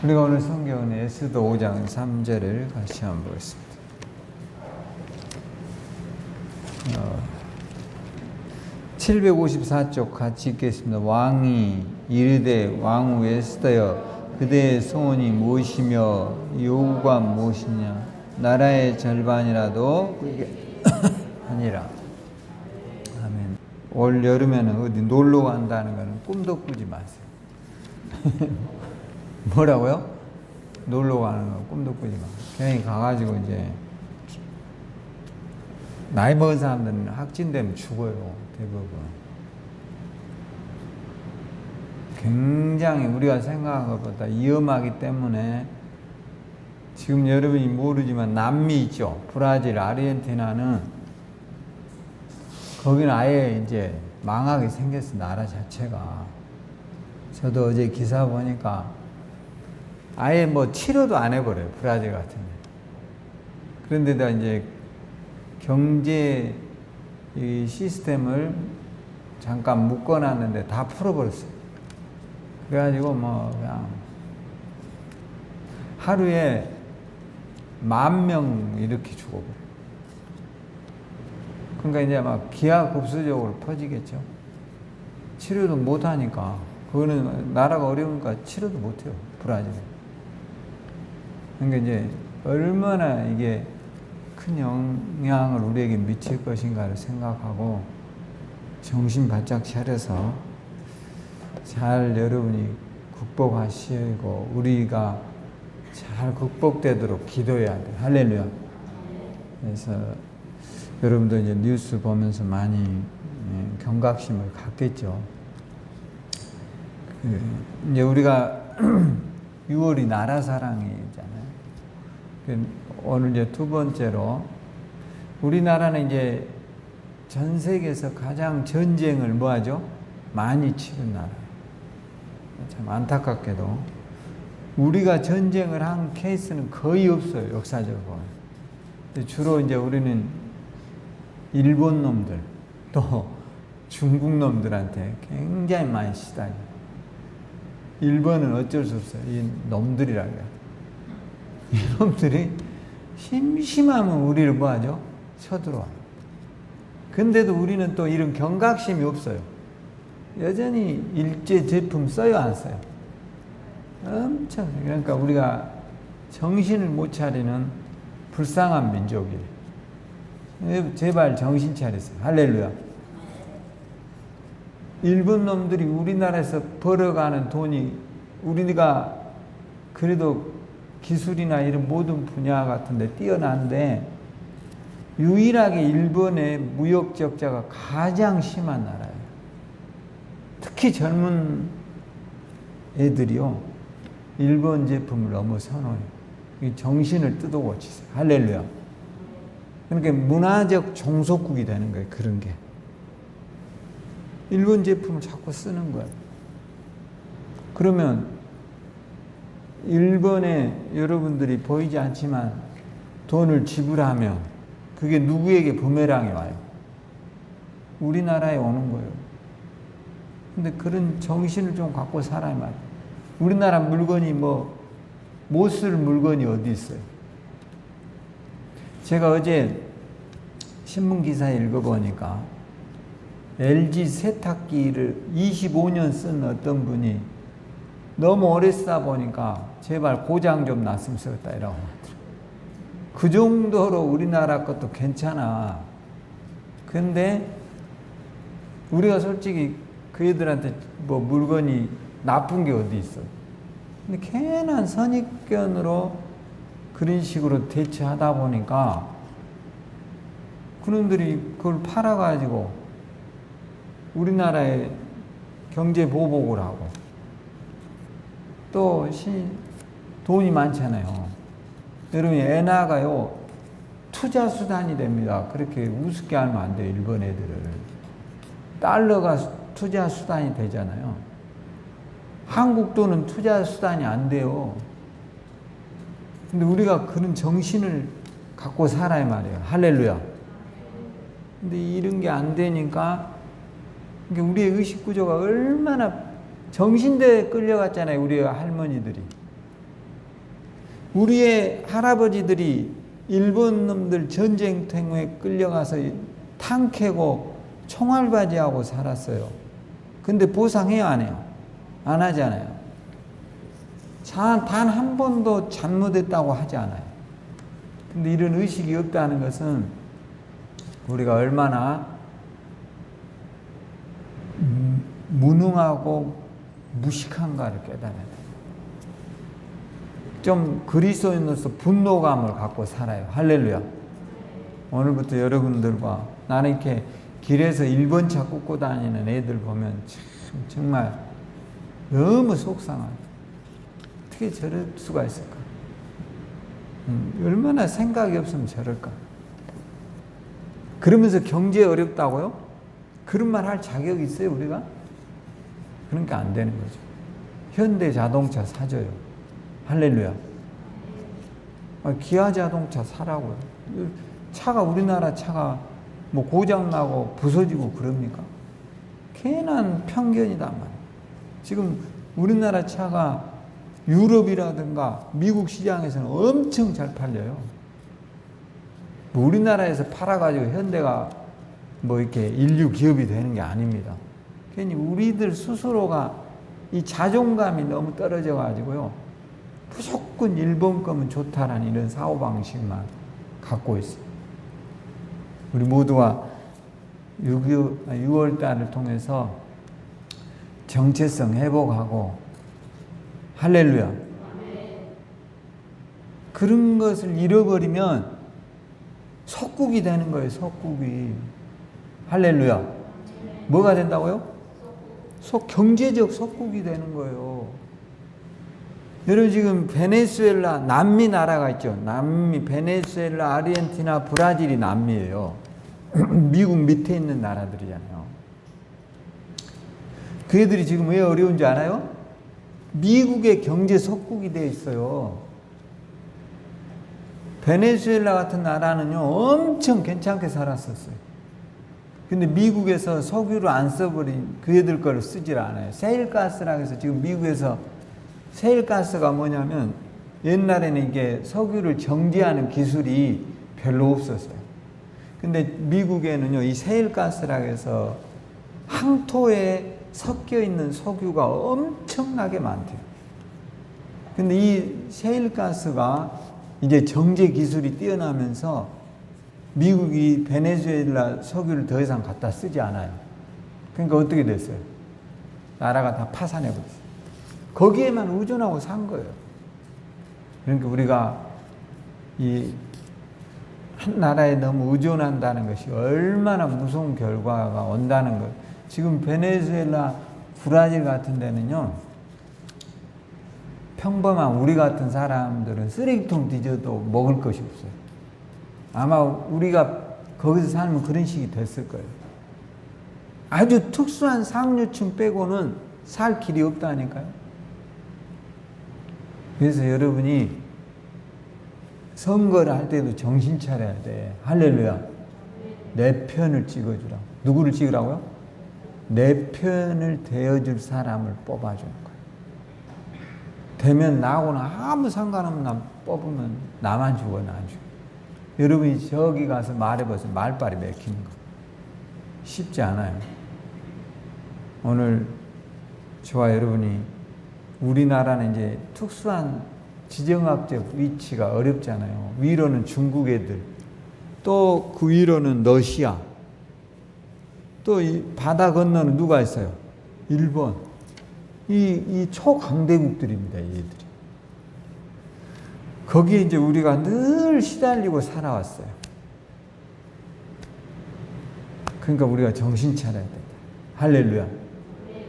우리가 오늘 성경은 에스더 5장 3절을 같이 한번 보겠습니다. 754쪽 같이 읽겠습니다. 왕이 이르되 왕후 에스더여 그대의 소원이 무엇이며 요구가 무엇이냐 나라의 절반이라도 아니라. 아멘. 올 여름에는 어디 놀러 간다는 거는 꿈도 꾸지 마세요. 뭐라고요? 놀러 가는 거 꿈도 꾸지 마. 괜히 가가지고 이제 나이 먹은 사람들은 확진되면 죽어요. 대부분. 굉장히 우리가 생각한 것보다 위험하기 때문에 지금 여러분이 모르지만 남미 있죠. 브라질, 아르헨티나는 거기는 아예 이제 망하게 생겼어. 나라 자체가. 저도 어제 기사 보니까 아예 뭐 치료도 안 해버려요. 브라질 같은 데. 그런데다 이제 경제 이 시스템을 잠깐 묶어놨는데 다 풀어버렸어요. 그래가지고 뭐 그냥 하루에 10,000명 이렇게 죽어버려요. 그러니까 이제 막 기하급수적으로 퍼지겠죠. 치료도 못하니까. 그거는 나라가 어려우니까 치료도 못해요. 브라질. 그러니까 이제 얼마나 이게 큰 영향을 우리에게 미칠 것인가를 생각하고 정신 바짝 차려서 잘 여러분이 극복하시고 우리가 잘 극복되도록 기도해야 돼요. 할렐루야. 그래서 여러분도 이제 뉴스 보면서 많이 경각심을 갖겠죠. 이제 우리가 6월이 나라 사랑이잖아요. 오늘 이제 두 번째로 우리나라는 이제 전 세계에서 가장 전쟁을 뭐하죠? 많이 치른 나라예요. 참 안타깝게도 우리가 전쟁을 한 케이스는 거의 없어요. 역사적으로. 주로 이제 우리는 일본 놈들 또 중국 놈들한테 굉장히 많이 시달려요. 일본은 어쩔 수 없어요. 이 놈들이라고 해요. 이놈들이 심심하면 우리를 뭐하죠? 쳐들어와요. 근데도 우리는 또 이런 경각심이 없어요. 여전히 일제 제품 써요, 안 써요? 엄청. 그러니까 우리가 정신을 못 차리는 불쌍한 민족이에요. 제발 정신 차리세요. 할렐루야. 일본 놈들이 우리나라에서 벌어가는 돈이 우리가 그래도 기술이나 이런 모든 분야 같은데 뛰어난데 유일하게 일본의 무역 적자가 가장 심한 나라예요. 특히 젊은 애들이요. 일본 제품을 너무 선호해요. 정신을 뜯어고치세요. 할렐루야. 그러니까 문화적 종속국이 되는 거예요. 그런 게. 일본 제품을 자꾸 쓰는 거예요. 그러면 일본에 여러분들이 보이지 않지만 돈을 지불하면 그게 누구에게 부메랑이 와요? 우리나라에 오는 거예요. 근데 그런 정신을 좀 갖고 살아야 말이에요. 우리나라 물건이 못 쓸 물건이 어디 있어요? 제가 어제 신문 기사 읽어보니까 LG 세탁기를 25년 쓴 어떤 분이 너무 오래 쓰다 보니까 제발 고장 좀 났으면 쓰겠다 이라고 하더라고요. 그 정도로 우리나라 것도 괜찮아. 근데 우리가 솔직히 그 애들한테 뭐 물건이 나쁜 게 어디 있어. 근데 괜한 선입견으로 그런 식으로 대처하다 보니까 그놈들이 그걸 팔아가지고 우리나라에 경제 보복을 하고 또 돈이 많잖아요. 여러분 엔화가요 투자 수단이 됩니다. 그렇게 우습게 하면 안 돼요. 일본 애들을. 달러가 투자 수단이 되잖아요. 한국 돈은 투자 수단이 안 돼요. 근데 우리가 그런 정신을 갖고 살아야 말이에요. 할렐루야. 근데 이런 게 안 되니까 우리의 의식 구조가 얼마나 정신대에 끌려갔잖아요. 우리 할머니들이. 우리의 할아버지들이 일본 놈들 전쟁터에 끌려가서 탕 캐고 총알바지하고 살았어요. 근데 보상해요, 안 해요? 안 하잖아요. 단 한 번도 잘못했다고 하지 않아요. 근데 이런 의식이 없다는 것은 우리가 얼마나 무능하고 무식한가를 깨달아야 돼요. 좀 그리스도인으로서 분노감을 갖고 살아요. 할렐루야. 오늘부터 여러분들과 나는 이렇게 길에서 1번 차 꽂고 다니는 애들 보면 정말 너무 속상하다. 어떻게 저럴 수가 있을까? 얼마나 생각이 없으면 저럴까? 그러면서 경제 어렵다고요? 그런 말 할 자격이 있어요, 우리가? 그러니까 안 되는 거죠. 현대 자동차 사줘요. 할렐루야. 기아 자동차 사라고요. 차가, 우리나라 차가 뭐 고장나고 부서지고 그럽니까? 괜한 편견이단 말이에요. 지금 우리나라 차가 유럽이라든가 미국 시장에서는 엄청 잘 팔려요. 뭐 우리나라에서 팔아가지고 현대가 뭐 이렇게 인류 기업이 되는 게 아닙니다. 괜히 우리들 스스로가 이 자존감이 너무 떨어져 가지고요. 무조건 일본 거면 좋다라는 이런 사고방식만 갖고 있어요. 우리 모두가 6월 달을 통해서 정체성 회복하고 할렐루야. 그런 것을 잃어버리면 속국이 되는 거예요. 속국이. 할렐루야. 뭐가 된다고요? 경제적 속국이 되는 거예요. 여러분 지금 베네수엘라 남미 나라가 있죠. 남미, 베네수엘라, 아르헨티나, 브라질이 남미예요. 미국 밑에 있는 나라들이잖아요. 그 애들이 지금 왜 어려운지 알아요? 미국의 경제 속국이 되어 있어요. 베네수엘라 같은 나라는요, 엄청 괜찮게 살았었어요. 근데 미국에서 석유를 안 써버린 그 애들 거를 쓰질 않아요. 세일가스라고 해서 지금 미국에서 세일가스가 뭐냐면 옛날에는 이게 석유를 정지하는 기술이 별로 없었어요. 근데 미국에는요, 이 세일가스라고 해서 항토에 섞여 있는 석유가 엄청나게 많대요. 근데 이 세일가스가 이제 정제 기술이 뛰어나면서 미국이 베네수엘라 석유를 더 이상 갖다 쓰지 않아요. 그러니까 어떻게 됐어요? 나라가 다 파산해버렸어요. 거기에만 의존하고 산 거예요. 그러니까 우리가 이 한 나라에 너무 의존한다는 것이 얼마나 무서운 결과가 온다는 것. 지금 베네수엘라, 브라질 같은 데는요, 평범한 우리 같은 사람들은 쓰레기통 뒤져도 먹을 것이 없어요. 아마 우리가 거기서 살면 그런 식이 됐을 거예요. 아주 특수한 상류층 빼고는 살 길이 없다니까요. 그래서 여러분이 선거를 할 때도 정신 차려야 돼. 할렐루야. 내 편을 찍어주라. 누구를 찍으라고요? 내 편을 대어줄 사람을 뽑아주는 거예요. 되면 나하고는 아무 상관없는 남 뽑으면 나만 죽어, 난 죽어. 여러분이 저기 가서 말해보세요. 말빨이 맥히는 거. 쉽지 않아요. 오늘 저와 여러분이 우리나라는 이제 특수한 지정학적 위치가 어렵잖아요. 위로는 중국 애들, 또 그 위로는 러시아, 또 이 바다 건너는 누가 있어요? 일본. 이 초강대국들입니다, 얘들이. 거기에 이제 우리가 늘 시달리고 살아왔어요. 그러니까 우리가 정신 차려야 된다. 할렐루야.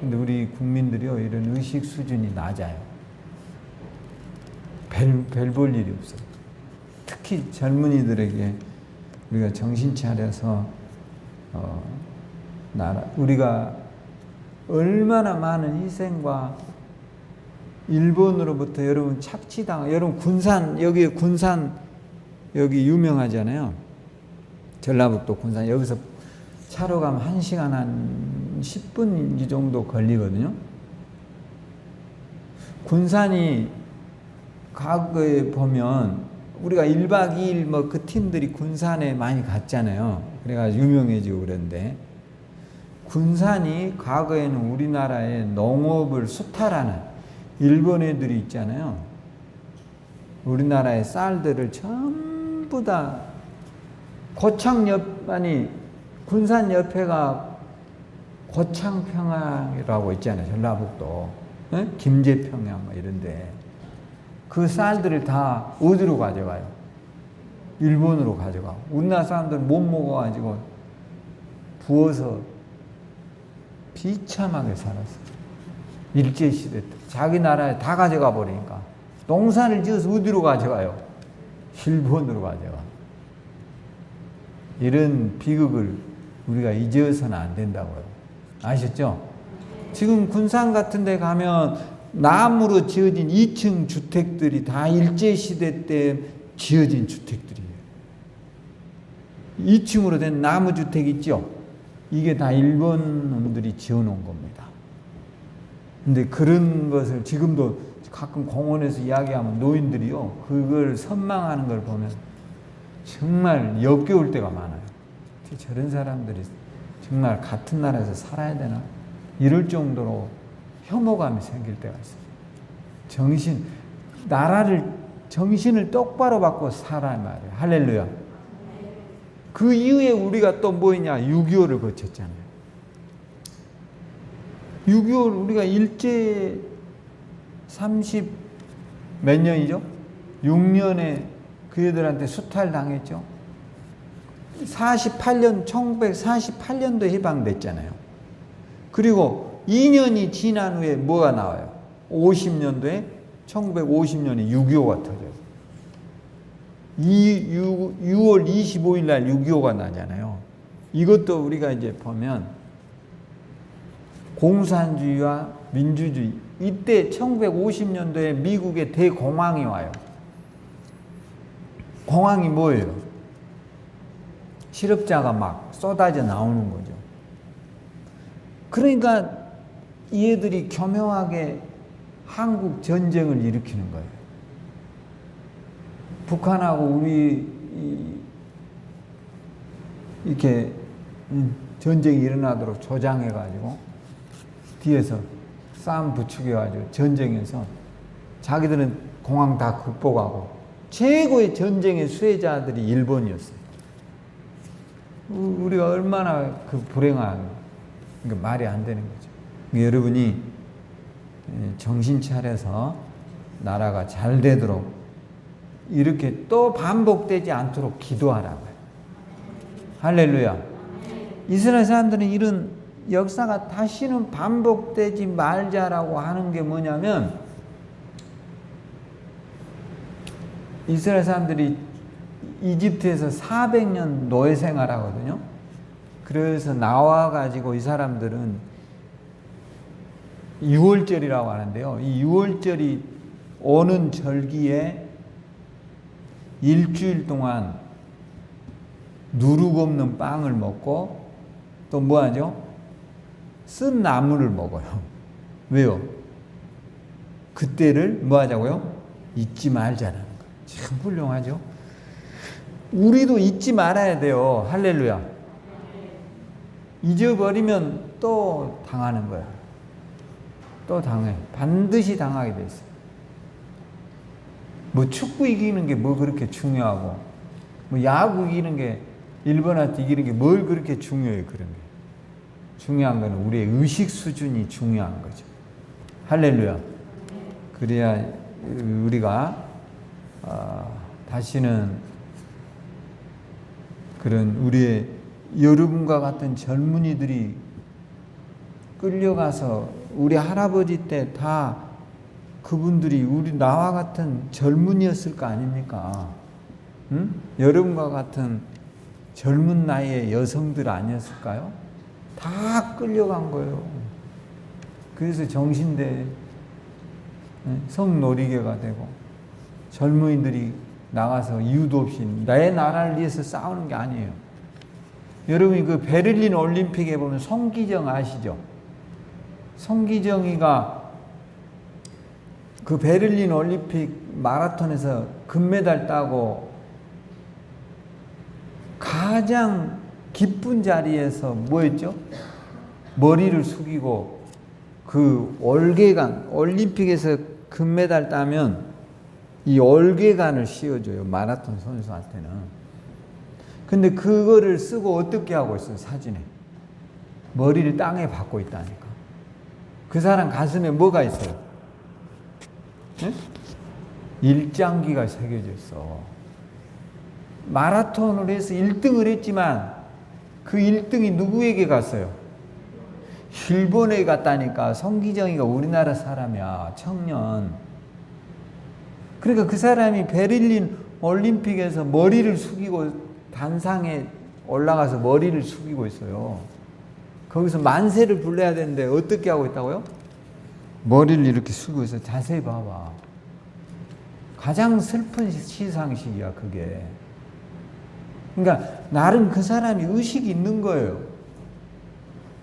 근데 우리 국민들이요, 이런 의식 수준이 낮아요. 별 볼 일이 없어요. 특히 젊은이들에게 우리가 정신 차려서 우리가 얼마나 많은 희생과 일본으로부터 여러분 착취당, 여러분 군산, 여기 유명하잖아요. 전라북도 군산. 여기서 차로 가면 1시간 한 10분 정도 걸리거든요. 군산이 과거에 보면 우리가 1박 2일 뭐 그 팀들이 군산에 많이 갔잖아요. 그래가지고 유명해지고 그런데 군산이 과거에는 우리나라의 농업을 수탈하는 일본 애들이 있잖아요. 우리나라의 쌀들을 전부 다 군산 옆에가 고창평양이라고 있잖아요. 전라북도. 네? 김제평양 뭐 이런데 그 쌀들을 다 어디로 가져가요? 일본으로 가져가고 우리나라 사람들은 못 먹어가지고 부어서 비참하게 살았어요. 일제시대 때 자기 나라에 다 가져가 버리니까 농사를 지어서 어디로 가져가요? 일본으로 가져가. 이런 비극을 우리가 잊어서는 안 된다고요. 아셨죠? 지금 군산 같은 데 가면 나무로 지어진 2층 주택들이 다 일제시대 때 지어진 주택들이에요. 2층으로 된 나무 주택 있죠? 이게 다 일본 놈들이 지어놓은 겁니다. 근데 그런 것을 지금도 가끔 공원에서 이야기하면 노인들이요, 그걸 선망하는 걸 보면 정말 역겨울 때가 많아요. 저런 사람들이 정말 같은 나라에서 살아야 되나? 이럴 정도로 혐오감이 생길 때가 있어요. 정신을 똑바로 바꿔 살아야 말이에요. 할렐루야. 그 이후에 우리가 또 뭐냐? 6.25를 거쳤잖아요. 6.25를 우리가 일제 30 몇 년이죠? 6년에 그 애들한테 수탈당했죠. 1948년도에 해방됐잖아요. 그리고 2년이 지난 후에 뭐가 나와요? 50년도에 1950년에 6.25가 터져요. 6월 25일 날 6.25가 나잖아요. 이것도 우리가 이제 보면 공산주의와 민주주의, 이때 1950년도에 미국의 대공황이 와요. 공황이 뭐예요? 실업자가 막 쏟아져 나오는 거죠. 그러니까 얘들이 교묘하게 한국 전쟁을 일으키는 거예요. 북한하고 우리 이렇게 전쟁이 일어나도록 조장해가지고 뒤에서 싸움 부추겨가지고 전쟁에서 자기들은 공황 다 극복하고 최고의 전쟁의 수혜자들이 일본이었어요. 우리가 얼마나 그 불행한, 그러니까 말이 안 되는 거죠. 그러니까 여러분이 정신 차려서 나라가 잘 되도록 이렇게 또 반복되지 않도록 기도하라고요. 할렐루야. 이스라엘 사람들은 이런 역사가 다시는 반복되지 말자라고 하는 게 뭐냐면, 이스라엘 사람들이 이집트에서 400년 노예 생활하거든요. 그래서 나와가지고 이 사람들은 6월절이라고 하는데요. 이 6월절이 오는 절기에 일주일 동안 누룩 없는 빵을 먹고 또 뭐 하죠? 쓴 나물을 먹어요. 왜요? 그때를 뭐 하자고요? 잊지 말자는 거예요. 참 훌륭하죠? 우리도 잊지 말아야 돼요. 할렐루야. 잊어버리면 또 당하는 거야. 또 당해. 반드시 당하게 돼 있어요. 뭐 축구 이기는 게 뭐 그렇게 중요하고, 뭐 야구 이기는 게, 일본한테 이기는 게 뭘 그렇게 중요해요, 그런 게. 중요한 건 우리의 의식 수준이 중요한 거죠. 할렐루야. 그래야 우리가 다시는 그런 우리의 여러분과 같은 젊은이들이 끌려가서 우리 할아버지 때 다 그분들이 우리 나와 같은 젊은이였을 거 아닙니까? 응? 여러분과 같은 젊은 나이의 여성들 아니었을까요? 다 끌려간 거예요. 그래서 정신대 성놀이개가 되고 젊은이들이 나가서 이유도 없이 내 나라를 위해서 싸우는 게 아니에요. 여러분이 그 베를린 올림픽에 보면 송기정 아시죠? 송기정이가 그 베를린 올림픽 마라톤에서 금메달 따고 가장 기쁜 자리에서 뭐였죠? 머리를 숙이고 그 올개간, 올림픽에서 금메달 따면 이 올개간을 씌워줘요. 마라톤 선수한테는. 근데 그거를 쓰고 어떻게 하고 있어요? 사진에. 머리를 땅에 박고 있다니까. 그 사람 가슴에 뭐가 있어요? 네? 일장기가 새겨져 있어. 마라톤을 해서 1등을 했지만 그 1등이 누구에게 갔어요? 일본에 갔다니까. 성기정이가 우리나라 사람이야. 청년. 그러니까 그 사람이 베를린 올림픽에서 머리를 숙이고 단상에 올라가서 머리를 숙이고 있어요. 거기서 만세를 불러야 되는데 어떻게 하고 있다고요? 머리를 이렇게 숙이고 있어. 자세히 봐봐. 가장 슬픈 시상식이야, 그게. 그러니까 나름 그 사람이 의식이 있는 거예요.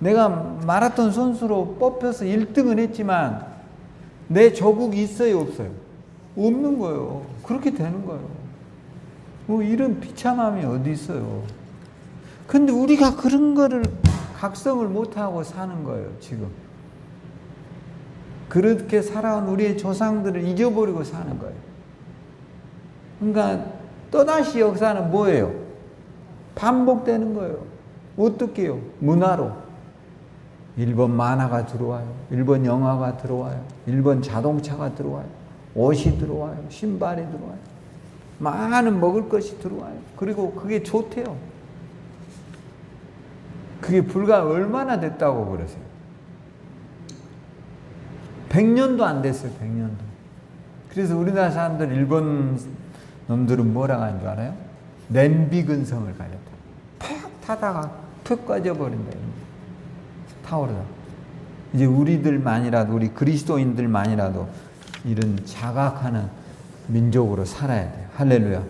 내가 마라톤 선수로 뽑혀서 1등을 했지만 내 조국이 있어요, 없어요? 없는 거예요. 그렇게 되는 거예요. 뭐 이런 비참함이 어디 있어요. 근데 우리가 그런 거를 각성을 못하고 사는 거예요, 지금. 그렇게 살아온 우리의 조상들을 잊어버리고 사는 거예요. 그러니까 또다시 역사는 뭐예요? 반복되는 거예요. 어떻게 해요? 문화로. 일본 만화가 들어와요. 일본 영화가 들어와요. 일본 자동차가 들어와요. 옷이 들어와요. 신발이 들어와요. 많은 먹을 것이 들어와요. 그리고 그게 좋대요. 그게 불과 얼마나 됐다고 그러세요? 100년도 안 됐어요. 100년도. 그래서 우리나라 사람들 일본 놈들은 뭐라고 하는 줄 알아요? 냄비 근성을 가졌다. 팍 타다가 푹 꺼져버린다. 타오르다. 이제 우리들만이라도, 우리 그리스도인들만이라도 이런 자각하는 민족으로 살아야 돼요. 할렐루야.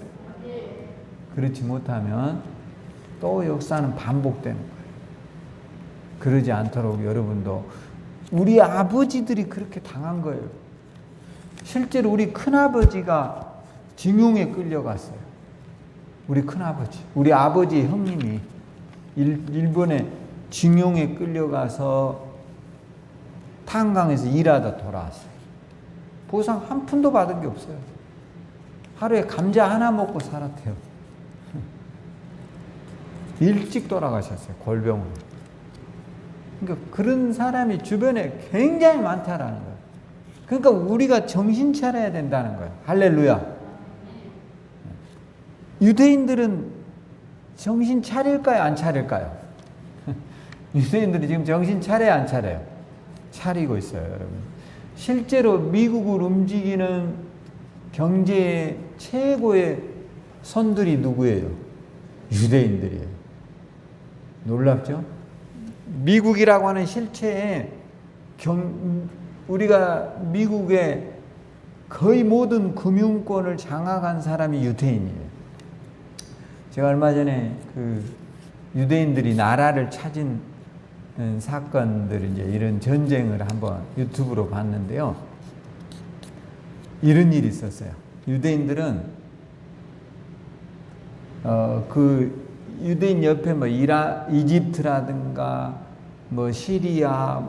그렇지 못하면 또 역사는 반복되는 거예요. 그러지 않도록 여러분도, 우리 아버지들이 그렇게 당한 거예요. 실제로 우리 큰아버지가 징용에 끌려갔어요. 우리 큰아버지, 우리 아버지 형님이 일본에 징용에 끌려가서 탄강에서 일하다 돌아왔어요. 보상 한 푼도 받은 게 없어요. 하루에 감자 하나 먹고 살았대요. 일찍 돌아가셨어요. 골병으로. 그러니까 그런 사람이 주변에 굉장히 많다라는 거예요. 그러니까 우리가 정신 차려야 된다는 거예요. 할렐루야. 유대인들은 정신 차릴까요? 안 차릴까요? 유대인들이 지금 정신 차려야 안 차려요? 차리고 있어요, 여러분. 실제로 미국을 움직이는 경제의 최고의 선들이 누구예요? 유대인들이에요. 놀랍죠? 미국이라고 하는 실체에 우리가 미국의 거의 모든 금융권을 장악한 사람이 유대인이에요. 제가 얼마 전에 그 유대인들이 나라를 찾은 사건들, 이제 이런 전쟁을 한번 유튜브로 봤는데요. 이런 일이 있었어요. 유대인들은 그 유대인 옆에 뭐 이집트라든가 뭐 시리아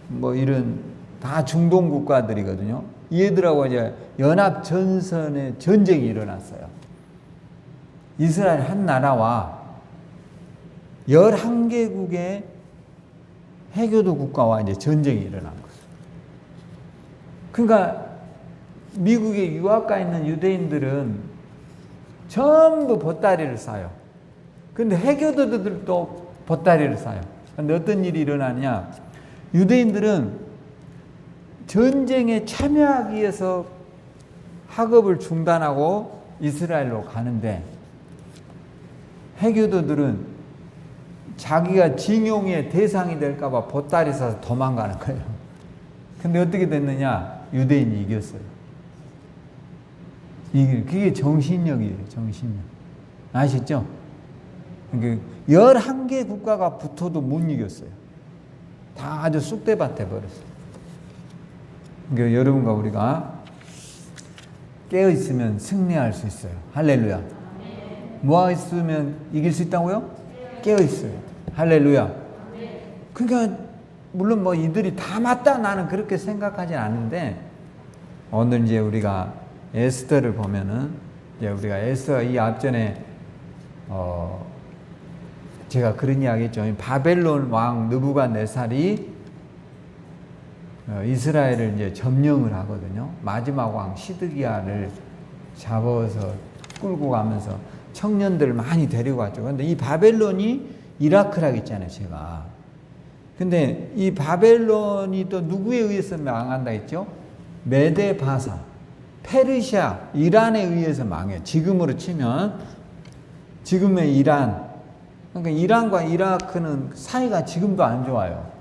뭐 이런 다 중동 국가들이거든요. 얘들하고 이제 연합 전선에 전쟁이 일어났어요. 이스라엘 한 나라와 11개국의 해교도 국가와 이제 전쟁이 일어난 거예요. 그러니까 미국에 유학 가 있는 유대인들은 전부 보따리를 싸요. 근데 해교도들도 보따리를 싸요. 근데 어떤 일이 일어나냐? 유대인들은 전쟁에 참여하기 위해서 학업을 중단하고 이스라엘로 가는데, 해교도들은 자기가 징용의 대상이 될까봐 보따리 싸서 도망가는 거예요. 근데 어떻게 됐느냐? 유대인이 이겼어요. 그게 정신력이에요, 정신력. 아시죠? 11개 국가가 붙어도 못 이겼어요. 다 아주 쑥대밭 돼버렸어요. 그러니까 여러분과 우리가 깨어 있으면 승리할 수 있어요. 할렐루야. 뭐 있으면 이길 수 있다고요? 깨어 있어요. 할렐루야. 그러니까 물론 뭐 이들이 다 맞다 나는 그렇게 생각하진 않는데, 오늘 이제 우리가 에스더를 보면은 이제 우리가 에스더 이 앞전에 제가 그런 이야기 했죠. 바벨론 왕 느부갓네살이 이스라엘을 이제 점령을 하거든요. 마지막 왕 시드기야를 잡아서 끌고 가면서 청년들을 많이 데리고 갔죠. 근데 이 바벨론이 이라크라고 했잖아요, 제가. 근데 이 바벨론이 또 누구에 의해서 망한다 했죠? 메데 바사, 페르시아, 이란에 의해서 망해요. 지금으로 치면 지금의 이란. 그러니까 이란과 이라크는 사이가 지금도 안 좋아요.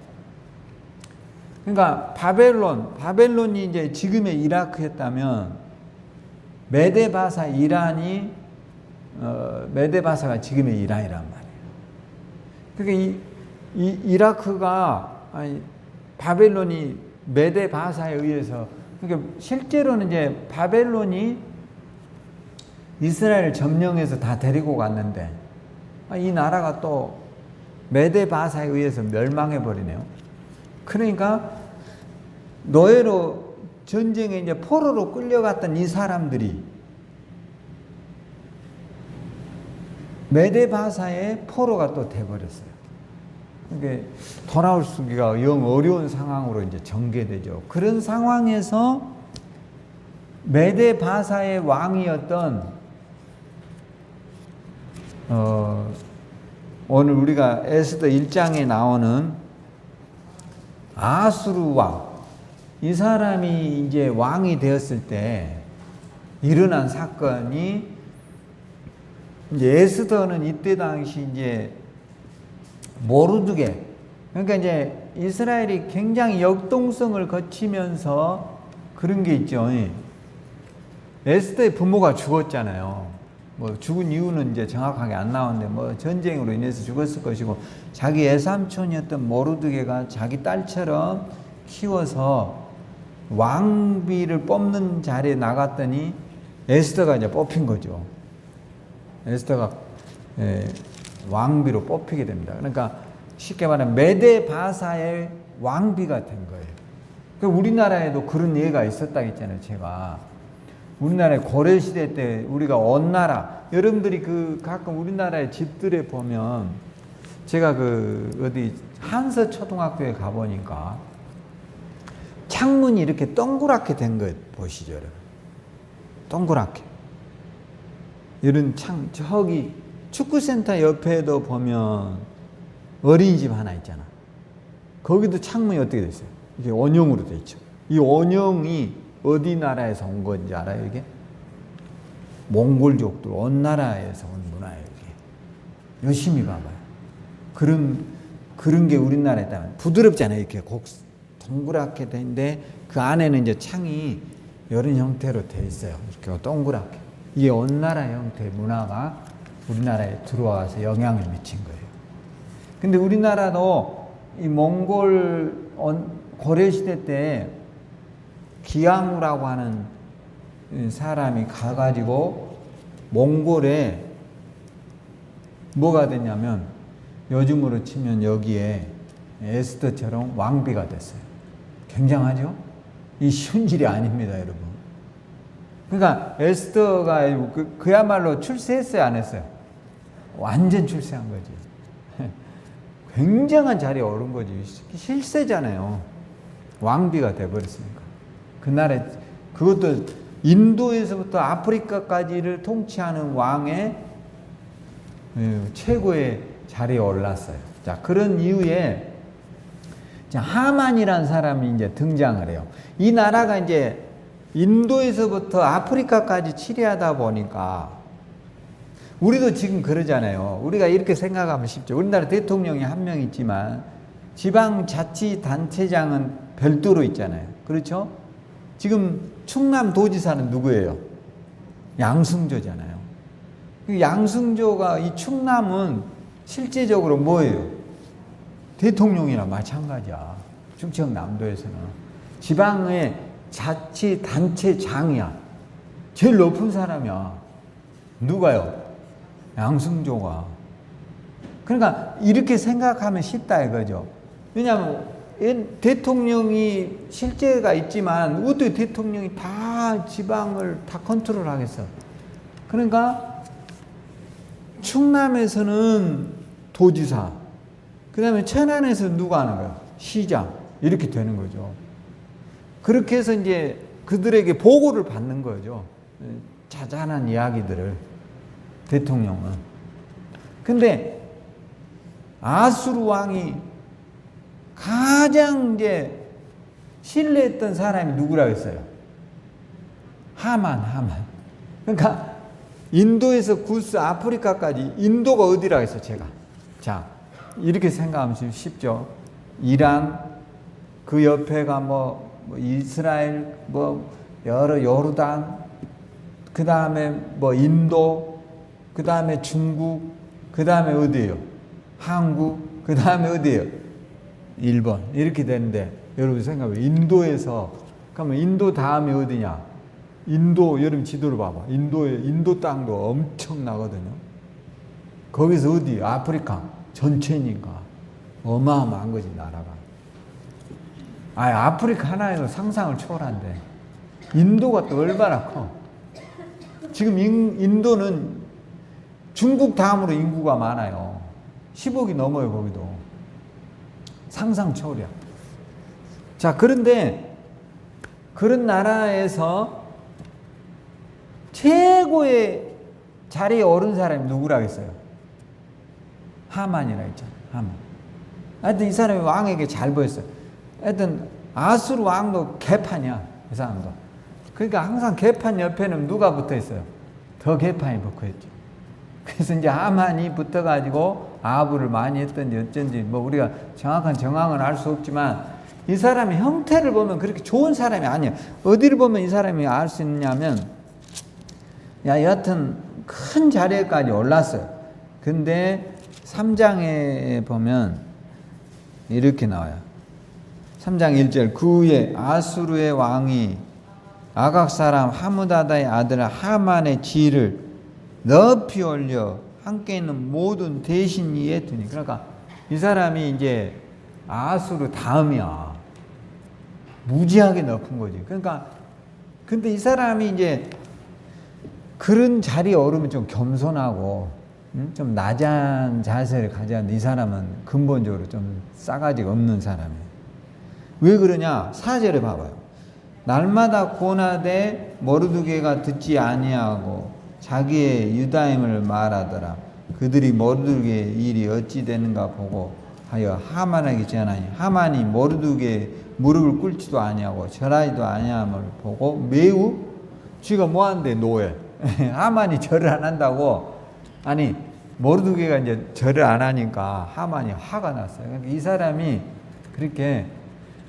그러니까 바벨론이 이제 지금의 이라크였다면 메데바사 이란이 메데바사가 지금의 이란이란 말이에요. 그러니까 이라크가 바벨론이 메데바사에 의해서, 그러니까 실제로는 이제 바벨론이 이스라엘을 점령해서 다 데리고 갔는데 이 나라가 또 메데바사에 의해서 멸망해 버리네요. 그러니까 노예로 전쟁에 이제 포로로 끌려갔던 이 사람들이 메데바사의 포로가 또 돼버렸어요. 그러니까 돌아올 수기가 영 어려운 상황으로 이제 전개되죠. 그런 상황에서 메데바사의 왕이었던 오늘 우리가 에스더 1장에 나오는 아수르 왕, 이 사람이 이제 왕이 되었을 때 일어난 사건이, 이제 에스더는 이때 당시 이제 모르드게, 그러니까 이제 이스라엘이 굉장히 역동성을 거치면서 그런 게 있죠. 에스더의 부모가 죽었잖아요. 뭐 죽은 이유는 이제 정확하게 안 나오는데 뭐 전쟁으로 인해서 죽었을 것이고, 자기 외삼촌이었던 모르드게가 자기 딸처럼 키워서 왕비를 뽑는 자리에 나갔더니 에스더가 이제 뽑힌 거죠. 에스더가 왕비로 뽑히게 됩니다. 그러니까 쉽게 말하면 메데바사의 왕비가 된 거예요. 그러니까 우리나라에도 그런 예가 있었다고 했잖아요, 제가. 우리나라에 고려시대 때 우리가 언나라, 여러분들이 가끔 우리나라의 집들에 보면, 제가 어디 한서초등학교에 가보니까 창문이 이렇게 동그랗게 된 거 보시죠, 여러분. 동그랗게. 이런 저기 축구센터 옆에도 보면 어린이집 하나 있잖아. 거기도 창문이 어떻게 돼 있어요? 이게 원형으로 돼 있죠. 이 원형이 어디 나라에서 온 건지 알아요, 이게? 몽골족들, 온 나라에서 온 문화예요, 이게. 열심히 봐봐요. 그런 게 우리나라에 있다면 부드럽잖아요, 이렇게 동그랗게 되는데 그 안에는 이제 창이 이런 형태로 돼 있어요. 이렇게 동그랗게. 이게 온 나라 형태의 문화가 우리나라에 들어와서 영향을 미친 거예요. 근데 우리나라도 이 몽골 고려시대 때 기양우라고 하는 사람이 가가지고 몽골에 뭐가 됐냐면, 요즘으로 치면 여기에 에스더처럼 왕비가 됐어요. 굉장하죠? 이 쉬운 일이 아닙니다, 여러분. 그러니까 에스더가 그야말로 출세했어요, 안 했어요? 완전 출세한 거지. 굉장한 자리에 오른 거지. 실세잖아요. 왕비가 돼버렸으니까. 그날에 그것도 인도에서부터 아프리카까지를 통치하는 왕의 최고의 자리에 올랐어요. 자, 그런 이후에 하만이라는 사람이 이제 등장을 해요. 이 나라가 이제 인도에서부터 아프리카까지 치리하다 보니까, 우리도 지금 그러잖아요. 우리가 이렇게 생각하면 쉽죠. 우리나라 대통령이 한 명 있지만 지방자치단체장은 별도로 있잖아요. 그렇죠? 지금 충남도지사는 누구예요? 양승조잖아요. 양승조가, 이 충남은 실제적으로 뭐예요? 대통령이랑 마찬가지야. 충청남도에서는 지방의 자치단체장이야. 제일 높은 사람이야. 누가요? 양승조가. 그러니까 이렇게 생각하면 쉽다 이거죠. 왜냐하면 대통령이 실제가 있지만 어떻게 대통령이 다 지방을 다 컨트롤하겠어. 그러니까 충남에서는 도지사, 그 다음에 천안에서 누가 하는 거야? 시장. 이렇게 되는 거죠. 그렇게 해서 이제 그들에게 보고를 받는 거죠. 자잘한 이야기들을, 대통령은. 근데 아수르 왕이 가장 이제 신뢰했던 사람이 누구라고 했어요? 하만. 그러니까 인도에서 구스 아프리카까지, 인도가 어디라고 했어요, 제가? 자, 이렇게 생각하면 쉽죠. 이란, 그 옆에가 뭐 이스라엘, 여러 요르단, 그 다음에 인도, 그 다음에 중국, 그 다음에 어디예요? 한국, 그 다음에 어디예요? 일본. 이렇게 되는데, 여러분 생각해요. 인도에서, 그러면 인도 다음에 어디냐? 인도, 여러분 지도를 봐봐. 인도 땅도 엄청나거든요. 거기서 어디? 아프리카 전체니까. 어마어마한 거지, 나라가. 아프리카 하나에도 상상을 초월한대. 인도가 또 얼마나 커. 지금 인도는 중국 다음으로 인구가 많아요. 10억이 넘어요, 거기도. 상상 초월이야. 자, 그런데 그런 나라에서 최고의 자리에 오른 사람이 누구라겠어요? 하만이라 했잖아요. 하만. 하여튼 이 사람이 왕에게 잘 보였어요. 하여튼 아수르 왕도 개판이야. 이 사람도. 그러니까 항상 개판 옆에는 누가 붙어 있어요? 더 개판이 붙어 있죠. 그래서 이제 하만이 붙어가지고 아부를 많이 했던지 어쩐지 우리가 정확한 정황은 알 수 없지만 이 사람의 형태를 보면 그렇게 좋은 사람이 아니에요. 어디를 보면 이 사람이 알 수 있냐면 여하튼 큰 자리에까지 올랐어요. 근데 3장에 보면 이렇게 나와요. 3장 1절 그 후에 아수르의 왕이 아각 사람 하무다다의 아들 하만의 지위를 높이 올려 함께 있는 모든 대신 위에 두니. 그러니까 이 사람이 이제 아수르 다음이야. 무지하게 높은 거지. 그러니까 근데 이 사람이 이제 그런 자리에 오르면 좀 겸손하고 좀 낮은 자세를 가져야 하는데 이 사람은 근본적으로 좀 싸가지가 없는 사람이에요. 왜 그러냐? 4절에 봐봐요. 날마다 고나되 모르드게가 듣지 아니하고 자기의 유다임을 말하더라. 그들이 모르드게의 일이 어찌 되는가 보고 하여 하만에게 전하니 하만이 모르드게의 무릎을 꿇지도 아니하고 절하지도 아니함을 보고 매우 쥐가 뭐하는데 노예. 하만이 절을 안 한다고. 아니 모르드게가 이제 절을 안 하니까 하만이 화가 났어요. 그러니까 이 사람이 그렇게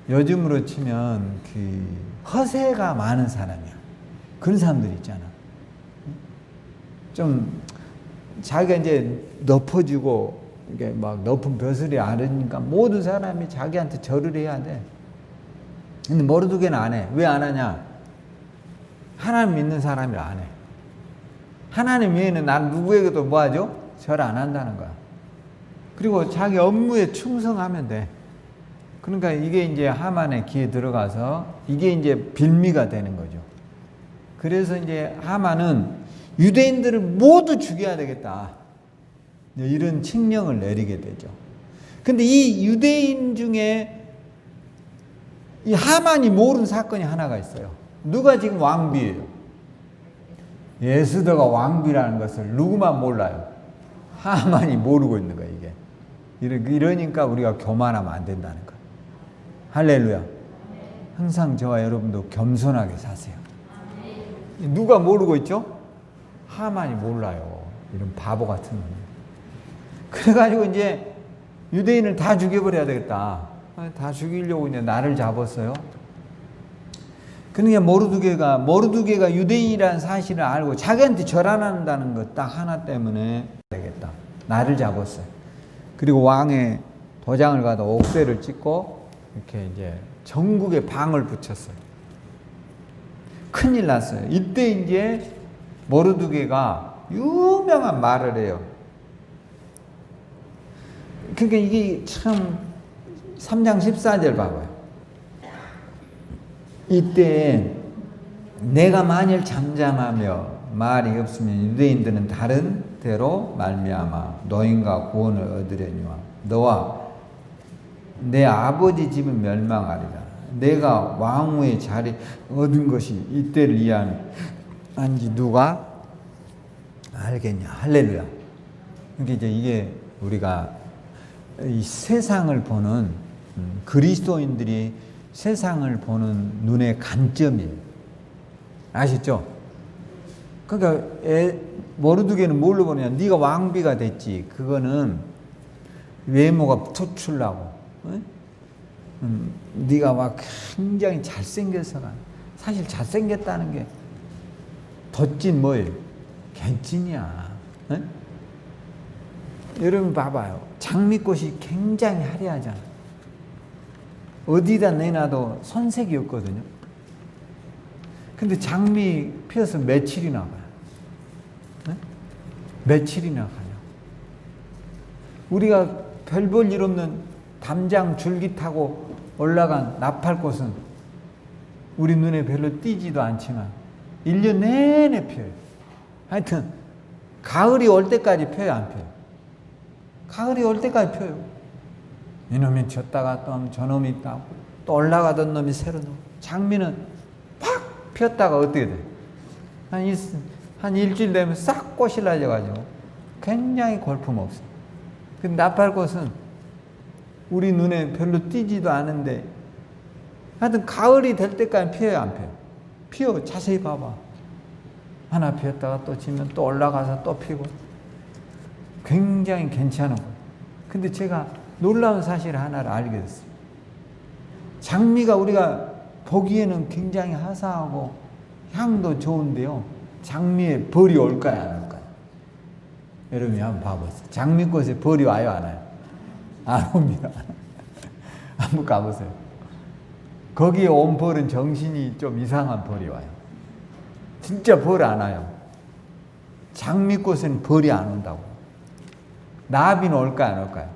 요즘으로 치면 그 허세가 많은 사람이야. 그런 사람들 있잖아. 좀 자기가 이제 높아지고 이게 막 높은 벼슬이 아르니까 모든 사람이 자기한테 절을 해야 돼. 근데 모르드게는 안 해. 왜 안 하냐? 하나님 믿는 사람이라 안 해. 하나님 외에는 난 누구에게도 뭐 하죠? 절 안 한다는 거야. 그리고 자기 업무에 충성하면 돼. 그러니까 이게 이제 하만의 귀에 들어가서 이게 이제 빌미가 되는 거죠. 그래서 이제 하만은 유대인들을 모두 죽여야 되겠다. 이런 칙령을 내리게 되죠. 근데 이 유대인 중에 이 하만이 모르는 사건이 하나가 있어요. 누가 지금 왕비예요? 예수더가 왕비라는 것을 누구만 몰라요? 하만이 모르고 있는 거예요, 이게. 이러니까 우리가 교만하면 안 된다는 거예요. 할렐루야. 항상 저와 여러분도 겸손하게 사세요. 누가 모르고 있죠? 하만이 몰라요. 이런 바보 같은 놈. 그래가지고 이제 유대인을 다 죽여버려야 되겠다. 다 죽이려고 이제 나를 잡았어요. 그러니까 모르드게가 유대인이라는 사실을 알고 자기한테 절 안 한다는 것 딱 하나 때문에 되겠다. 나를 잡았어요. 그리고 왕의 도장을 가다 옥새를 찍고 이렇게 이제 전국에 방을 붙였어요. 큰일 났어요. 이때 이제 모르드게가 유명한 말을 해요. 그러니까 이게 참 3장 14절 봐봐요. 이때 내가 만일 잠잠하며 말이 없으면 유대인들은 다른 대로 말미암아 노인과 구원을 얻으려니와 너와 내 아버지 집은 멸망하리라. 내가 왕후의 자리 얻은 것이 이때를 위한지 누가 알겠냐. 할렐루야. 그러니까 이제 이게 우리가 이 세상을 보는 그리스도인들이 세상을 보는 눈의 관점이에요. 아시죠? 그러니까 모르드게는 뭘로 보느냐. 네가 왕비가 됐지. 그거는 외모가 투출나고 네가 막 굉장히 잘생겨서가 사실 잘생겼다는 게 덧진 뭐예요? 갱찐이야. 여러분 봐봐요. 장미꽃이 굉장히 화려하잖아. 어디다 내놔도 손색이 없거든요. 근데 장미 피어서 며칠이나 가요. 며칠이나 가요. 우리가 별 볼 일 없는 담장 줄기 타고 올라간 나팔꽃은 우리 눈에 별로 띄지도 않지만 1년 내내 펴요. 하여튼 가을이 올 때까지 펴요, 안 펴요? 가을이 올 때까지 펴요. 이놈이 졌다가 또 저놈이 있다고 또 올라가던 놈이 새로 나오고. 장미는 팍 폈다가 어떻게 돼? 한 일주일 되면 싹 꽃이 날려가지고 굉장히 골품없어요. 근데 나팔꽃은 우리 눈에 별로 띄지도 않은데 하여튼 가을이 될 때까지 피어요, 안 피어요? 피어. 자세히 봐봐. 하나 피었다가 또 지면 또 올라가서 또 피고 굉장히 괜찮은 거예요. 근데 제가 놀라운 사실 하나를 알게 됐어요. 장미가 우리가 보기에는 굉장히 화사하고 향도 좋은데요. 장미에 벌이 올까요, 안 올까요? 여러분이 한번 봐보세요. 장미꽃에 벌이 와요, 안 와요? 안 옵니다. 한번 가보세요. 거기에 온 벌은 정신이 좀 이상한 벌이 와요. 진짜 벌 안 와요. 장미꽃은 벌이 안 온다고. 나비는 올까요, 안 올까요?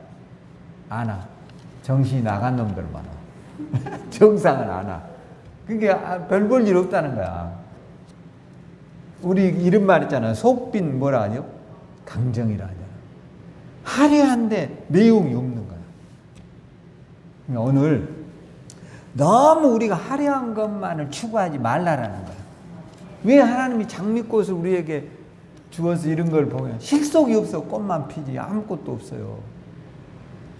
안 와. 정신이 나간 놈들만 와. 정상은 안 와. 그게 별 볼 일 없다는 거야. 우리 이런 말 있잖아요. 속빈 뭐라 하죠? 강정이라 하잖아. 화려한데 내용이 없는 거야. 그러니까 오늘 너무 우리가 화려한 것만을 추구하지 말라라는 거야. 왜 하나님이 장미꽃을 우리에게 주어서 이런 걸 보면 실속이 없어. 꽃만 피지 아무것도 없어요.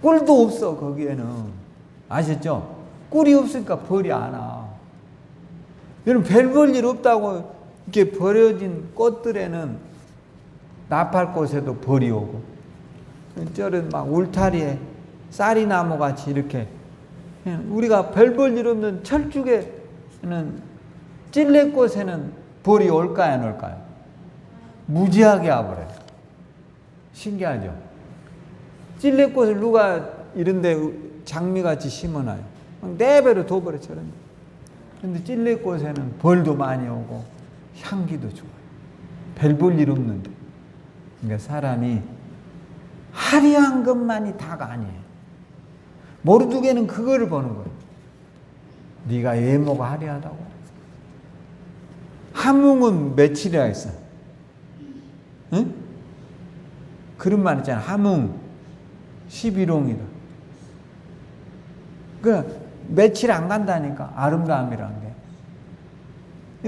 꿀도 없어 거기에는. 아셨죠? 꿀이 없으니까 벌이 안 와. 여러분 별 볼 일 없다고 이렇게 버려진 꽃들에는 나팔꽃에도 벌이 오고 저런 막 울타리에 쌀이나무 같이 이렇게 우리가 별 볼 일 없는 철쭉에는 찔레꽃에는 벌이 올까요, 안 올까요? 무지하게 와버려요. 신기하죠? 찔레꽃을 누가 이런데 장미같이 심어놔요. 내배로 둬버려처럼. 근데 찔레꽃에는 벌도 많이 오고 향기도 좋아요. 별 볼 일 없는데. 그러니까 사람이 화려한 것만이 다가 아니에요. 모르드게는 그거를 보는 거예요. 네가 외모가 화려하다고? 하뭉은 며칠이라 했어? 응? 그런 말 있잖아. 하뭉 11홍이다. 그 며칠 안 간다니까. 아름다움이라는 게.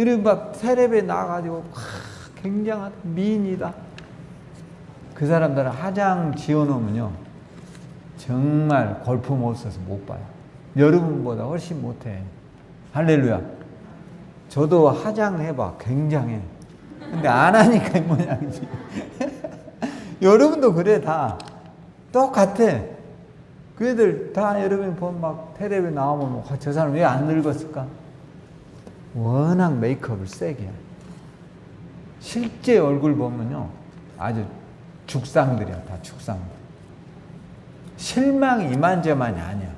이런 막 텔레비에 나와가지고 굉장하다. 미인이다. 그 사람들은 화장 지어놓으면요 정말 골품 없어서 못 봐요. 여러분보다 훨씬 못해. 할렐루야. 저도 화장해봐. 굉장해. 근데 안 하니까 이 모양이지. 여러분도 그래. 다 똑같아. 그 애들 다 여러분 보면 막 텔레비에 나오면 저 사람 왜 안 늙었을까? 워낙 메이크업을 세게 해. 실제 얼굴 보면요 아주 죽상들이야. 다 죽상들. 실망이 이만저만이 아니야.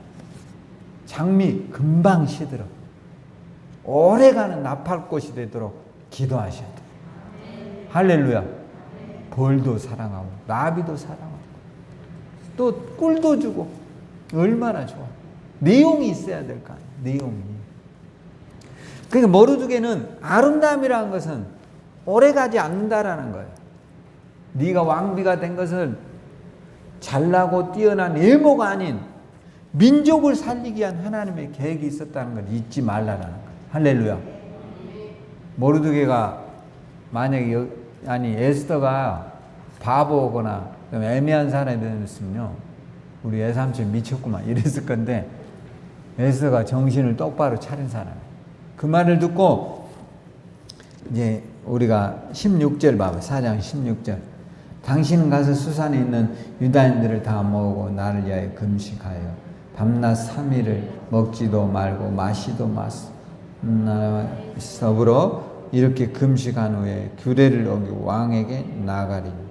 장미 금방 시들어. 오래가는 나팔꽃이 되도록 기도하셔야 돼요. 할렐루야. 벌도 사랑하고 나비도 사랑하고 또 꿀도 주고 얼마나 좋아. 내용이 있어야 될 거 아니에요. 내용이. 그러니까 모르드게는 아름다움이라는 것은 오래가지 않는다라는 거예요. 네가 왕비가 된 것은 잘나고 뛰어난 외모가 아닌 민족을 살리기 위한 하나님의 계획이 있었다는 걸 잊지 말라라는 거예요. 할렐루야. 모르드게가 만약에 에스더가 바보거나 애매한 사람이었으면요, 우리 애삼촌 미쳤구만 이랬을 건데, 에스더가 정신을 똑바로 차린 사람이에요. 그 말을 듣고 이제 우리가 16절 봐봐. 4장 16절. 당신은 가서 수산에 있는 유다인들을 다 모으고 나를 위하여 금식하여 밤낮 3일을 먹지도 말고 마시도 마시더불어 이렇게 금식한 후에 규례를 어기고 왕에게 나아가리니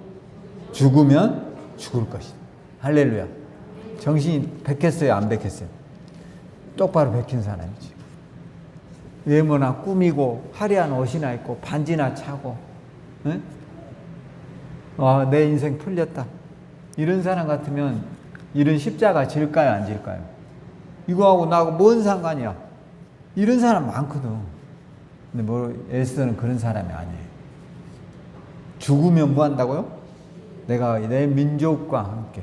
죽으면 죽을 것이다. 할렐루야. 정신이 백했어요, 안 백했어요? 똑바로 백힌 사람이지. 외모나 꾸미고 화려한 옷이나 입고 반지나 차고, 응? 내 인생 풀렸다. 이런 사람 같으면 이런 십자가 질까요, 안 질까요? 이거하고 나하고 뭔 상관이야? 이런 사람 많거든. 근데 에스더는 그런 사람이 아니에요. 죽으면 뭐 한다고요? 내가 내 민족과 함께.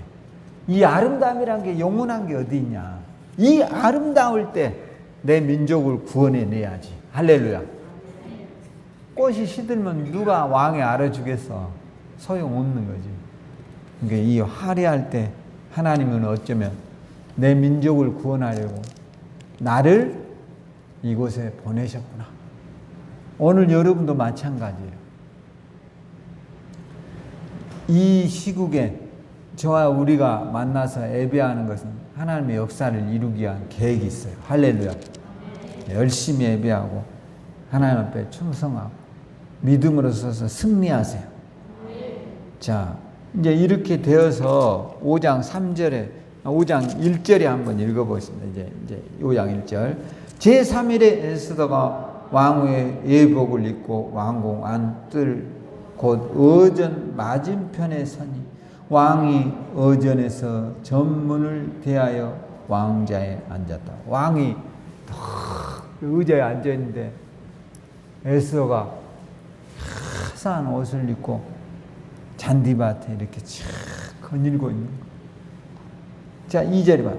이 아름다움이란 게 영원한 게 어디 있냐? 이 아름다울 때 내 민족을 구원해내야지. 할렐루야. 꽃이 시들면 누가 왕이 알아주겠어? 소용없는 거지. 그러니까 이 화려할 때 하나님은 어쩌면 내 민족을 구원하려고 나를 이곳에 보내셨구나. 오늘 여러분도 마찬가지예요. 이 시국에 저와 우리가 만나서 예배하는 것은 하나님의 역사를 이루기 위한 계획이 있어요. 할렐루야. 열심히 예배하고 하나님 앞에 충성하고 믿음으로 서서 승리하세요. 자, 이제 이렇게 되어서 5장 1절에 한번 읽어보겠습니다. 이제 5장 1절. 제3일에 에스더가 왕후의 예복을 입고 왕궁 안뜰 곧 어전 맞은편에 서니 왕이 어전에서 전문을 대하여 왕자에 앉았다. 왕이 의자에 앉아있는데 에스더가 화사한 옷을 입고 잔디밭에 이렇게 착 거닐고 있는 거예요. 자, 2절에 봐.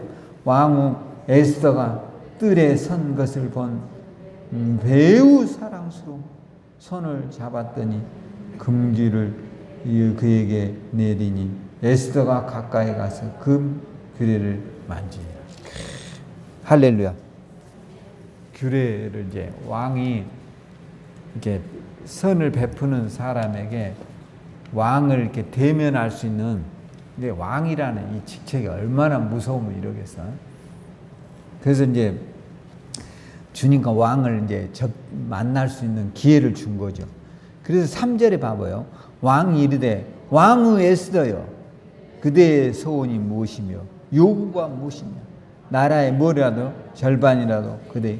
왕후 에스더가 뜰에 선 것을 본 매우 사랑스러운 손을 잡았더니 금귀를 그에게 내리니 에스더가 가까이 가서 금 규례를 만지니라. 할렐루야. 규례를 이제 왕이 이렇게 선을 베푸는 사람에게 왕을 이렇게 대면할 수 있는, 근데 왕이라는 이 직책이 얼마나 무서우면 이러겠어. 그래서 이제 주님과 왕을 이제 만날 수 있는 기회를 준 거죠. 그래서 3절에 봐봐요. 왕이 이르되 왕후 에스더여, 그대의 소원이 무엇이며 요구가 무엇이냐? 나라의 뭐라도 절반이라도 그대.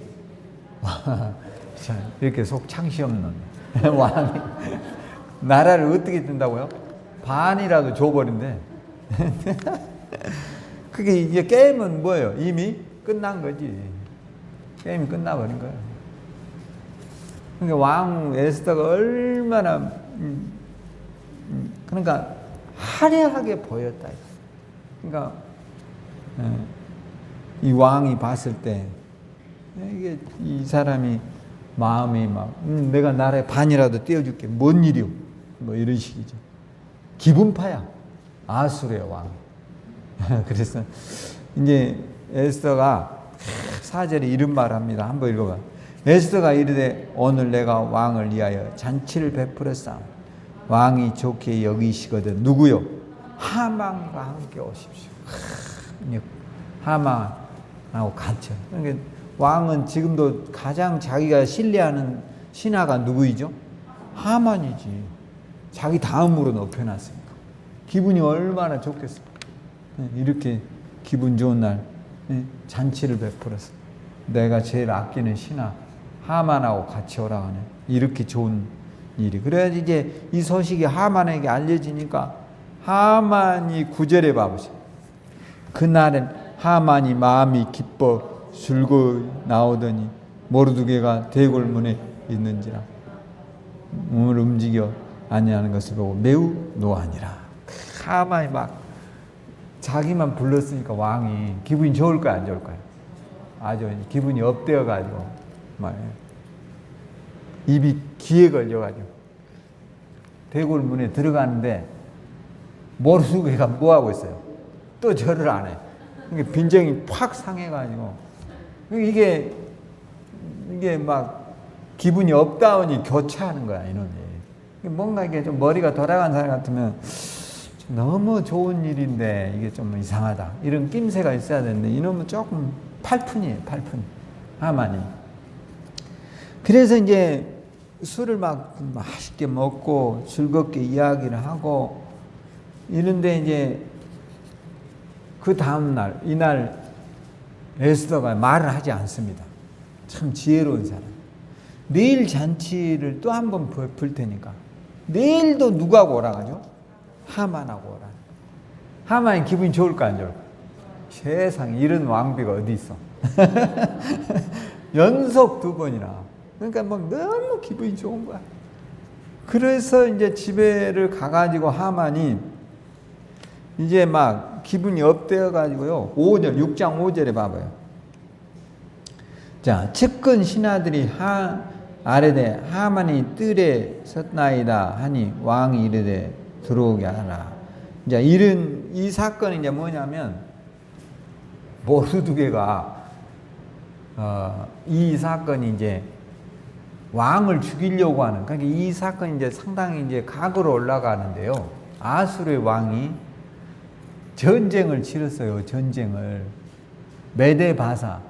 자, 이렇게 속 창시 없는 왕이 나라를 어떻게 든다고요? 반이라도 줘버린대. 그게 이제 게임은 뭐예요? 이미 끝난 거지. 게임이 끝나버린 거예요. 그러니까 왕 에스더가 얼마나 그러니까 화려하게 보였다. 그러니까 이 왕이 봤을 때 이게 이 사람이 마음이 막 내가 나라의 반이라도 떼어줄게. 뭔 일이오? 뭐 이런 식이죠. 기분파야. 아수르의 왕. 그래서 이제 에스더가 4절에 이런 말을 합니다. 한번 읽어봐. 에스더가 이르되 오늘 내가 왕을 위하여 잔치를 베풀었사오니 왕이 좋게 여기시거든. 누구요? 하만과 함께 오십시오. 하만하고 같이. 그러니까 왕은 지금도 가장 자기가 신뢰하는 신하가 누구이죠? 하만이지. 자기 다음으로 높여놨으니까. 기분이 얼마나 좋겠어. 이렇게 기분 좋은 날 잔치를 베풀었어. 내가 제일 아끼는 신하 하만하고 같이 오라고 하네. 이렇게 좋은 일이. 그래야지 이제 이 소식이 하만에게 알려지니까 하만이 9절에 봐보세요. 그날은 하만이 마음이 기뻐 즐거이 나오더니 모르드게가 대궐문에 있는지라 몸을 움직여 아니하는 것을 보고 매우 노하니라. 하만이 막 자기만 불렀으니까 왕이 기분이 좋을까요, 안 좋을까요? 아주 기분이 업되어가지고 막 입이 귀에 걸려가지고 대궐문에 들어가는데 모르드게가 뭐 하고 있어요? 또 절을 안 해. 그러니까 빈정이 팍 상해가지고 이게 막 기분이 업다운이 교차하는 거야, 이놈이. 뭔가 이게 좀 머리가 돌아간 사람 같으면 너무 좋은 일인데 이게 좀 이상하다, 이런 낌새가 있어야 되는데 이놈은 조금 팔푼이에요, 팔푼. 하만이. 그래서 이제 술을 막 맛있게 먹고 즐겁게 이야기를 하고 이런데 이제 그 다음날, 이날 에스더가 말을 하지 않습니다. 참 지혜로운 사람. 내일 잔치를 또 한 번 풀 테니까 내일도 누구하고 오라고 하죠? 하만하고 오라. 하만이 기분이 좋을까 안 좋을까? 세상에 이런 왕비가 어디 있어. 연속 2번이나. 그러니까 막 너무 기분이 좋은 거야. 그래서 이제 집에를 가가지고 하만이 이제 막 기분이 업되어 가지고요. 5절, 6장 5절에 봐봐요. 자, 측근 신하들이 아뢰되 하만이 뜰에 섰나이다 하니 왕이 이르되 들어오게 하라. 이제 이 사건이 이제 뭐냐면 모르드게가 이 사건이 이제 왕을 죽이려고 하는, 그러니까 이 사건이 이제 상당히 이제 각으로 올라가는데요. 아수르의 왕이 전쟁을 치렀어요. 전쟁을. 메데바사.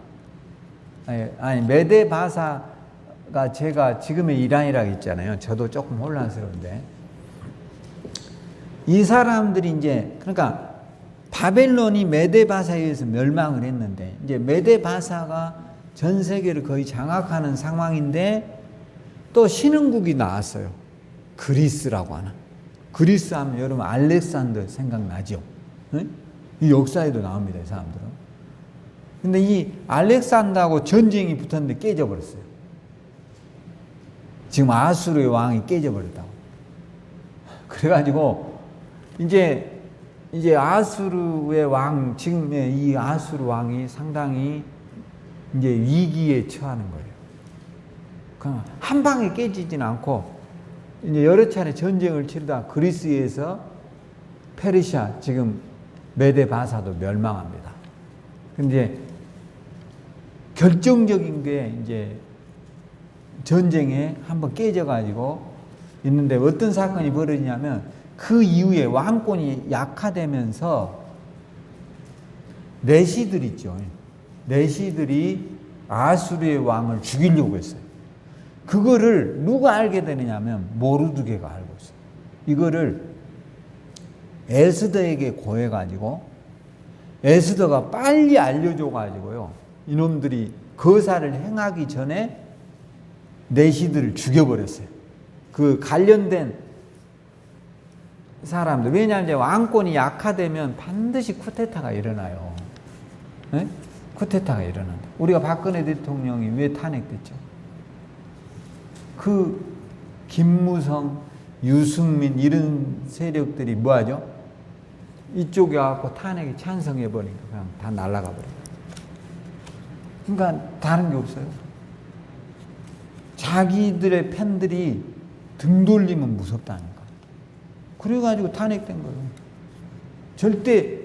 아니 메데바사가 제가 지금의 이란이라고 있잖아요. 저도 조금 혼란스러운데. 이 사람들이 이제, 그러니까 바벨론이 메데바사에 의해서 멸망을 했는데, 이제 메데바사가 전 세계를 거의 장악하는 상황인데, 또 신흥국이 나왔어요. 그리스라고 하나. 그리스 하면 여러분 알렉산더 생각나죠? 응? 이 역사에도 나옵니다, 이 사람들은. 근데 이 알렉산더하고 전쟁이 붙었는데 깨져버렸어요. 지금 아수르의 왕이 깨져버렸다고. 그래가지고 이제 아수르의 왕, 지금의 이 아수르 왕이 상당히 이제 위기에 처하는 거예요. 그냥 한 방에 깨지진 않고 이제 여러 차례 전쟁을 치르다 그리스에서 페르시아, 지금 메데바사도 멸망합니다. 근데 결정적인 게 이제 전쟁에 한번 깨져가지고 있는데 어떤 사건이 벌어지냐면 그 이후에 왕권이 약화되면서 내시들 있죠. 내시들이 아수르의 왕을 죽이려고 했어요. 그거를 누가 알게 되느냐면 모르드게가 알고 있어요. 이거를 에스더에게 고해가지고 에스더가 빨리 알려줘가지고요. 이놈들이 거사를 행하기 전에 내시들을 죽여버렸어요. 그 관련된 사람들. 왜냐하면 이제 왕권이 약화되면 반드시 쿠데타가 일어나요. 네? 쿠데타가 일어난다. 우리가 박근혜 대통령이 왜 탄핵됐죠? 그 김무성, 유승민 이런 세력들이 뭐하죠? 이쪽에 와서 탄핵에 찬성해버리니까 그냥 다 날아가 버려요. 그러니까 다른 게 없어요. 자기들의 팬들이 등 돌리면 무섭다니까. 그래가지고 탄핵된 거예요. 절대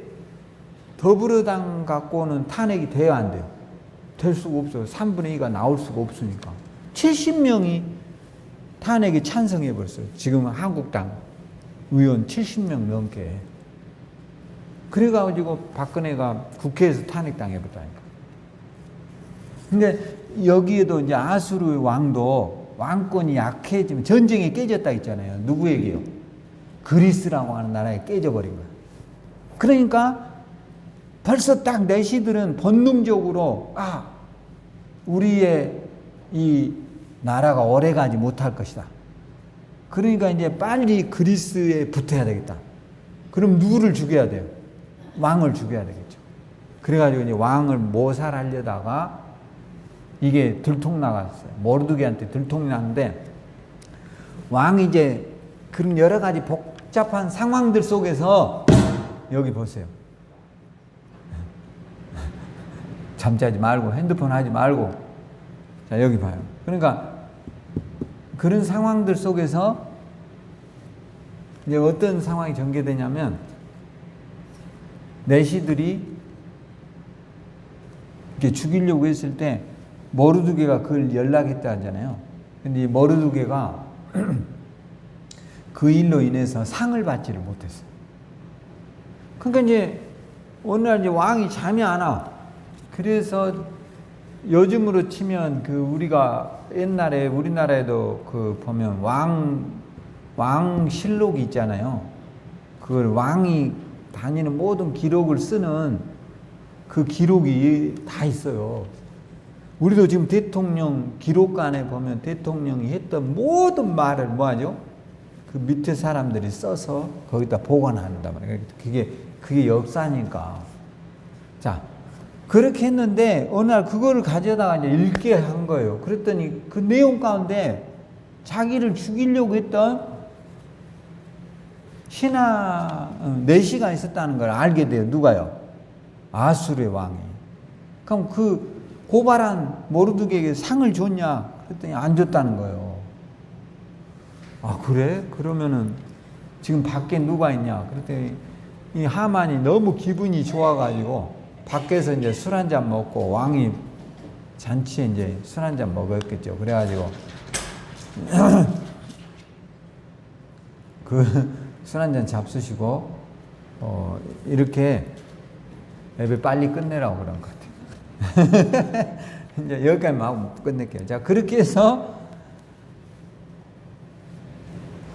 더불어당 갖고는 탄핵이 돼야 안 돼요. 될 수가 없어요. 3분의 2가 나올 수가 없으니까. 70명이 탄핵에 찬성해버렸어요. 지금 한국당 의원 70명 넘게. 그래가지고 박근혜가 국회에서 탄핵당해버렸다니까. 근데 여기에도 이제 아수르의 왕도 왕권이 약해지면 전쟁에 깨졌다 했잖아요. 누구에게요? 그리스라고 하는 나라에 깨져버린 거예요. 그러니까 벌써 딱 내시들은 본능적으로 우리의 이 나라가 오래가지 못할 것이다. 그러니까 이제 빨리 그리스에 붙어야 되겠다. 그럼 누구를 죽여야 돼요? 왕을 죽여야 되겠죠. 그래가지고 이제 왕을 모살하려다가 이게 들통나갔어요. 모르드게한테 들통났는데 왕이 이제 그런 여러 가지 복잡한 상황들 속에서 여기 보세요. 잠자지 말고 핸드폰 하지 말고 자 여기 봐요. 그러니까 그런 상황들 속에서 이제 어떤 상황이 전개되냐면 내시들이 이렇게 죽이려고 했을 때 모르드게가 그걸 연락했다 하잖아요. 근데 이 모르드게가 그 일로 인해서 상을 받지를 못했어요. 그러니까 이제 어느 날 이제 왕이 잠이 안 와. 그래서 요즘으로 치면 그 우리가 옛날에 우리나라에도 그 보면 왕실록이 있잖아요. 그걸 왕이 다니는 모든 기록을 쓰는 그 기록이 다 있어요. 우리도 지금 대통령 기록관에 보면 대통령이 했던 모든 말을 뭐하죠? 그 밑에 사람들이 써서 거기다 보관한단 말이에요. 그게 역사니까. 자, 그렇게 했는데 어느 날 그거를 가져다가 이제 읽게 한 거예요. 그랬더니 그 내용 가운데 자기를 죽이려고 했던 내시가 있었다는 걸 알게 돼요. 누가요? 아수르의 왕이. 그럼 그 고발한 모르드게에게 상을 줬냐? 그랬더니 안 줬다는 거예요. 아 그래? 그러면은 지금 밖에 누가 있냐? 그랬더니 이 하만이 너무 기분이 좋아가지고 밖에서 이제 술 한잔 먹고 왕이 잔치에 이제 술 한잔 먹었겠죠. 그래가지고 그 술 한잔 잡수시고 이렇게 예배 빨리 끝내라고 그런 것 같아요. 이제 여기까지만 하고 끝낼게요. 자 그렇게 해서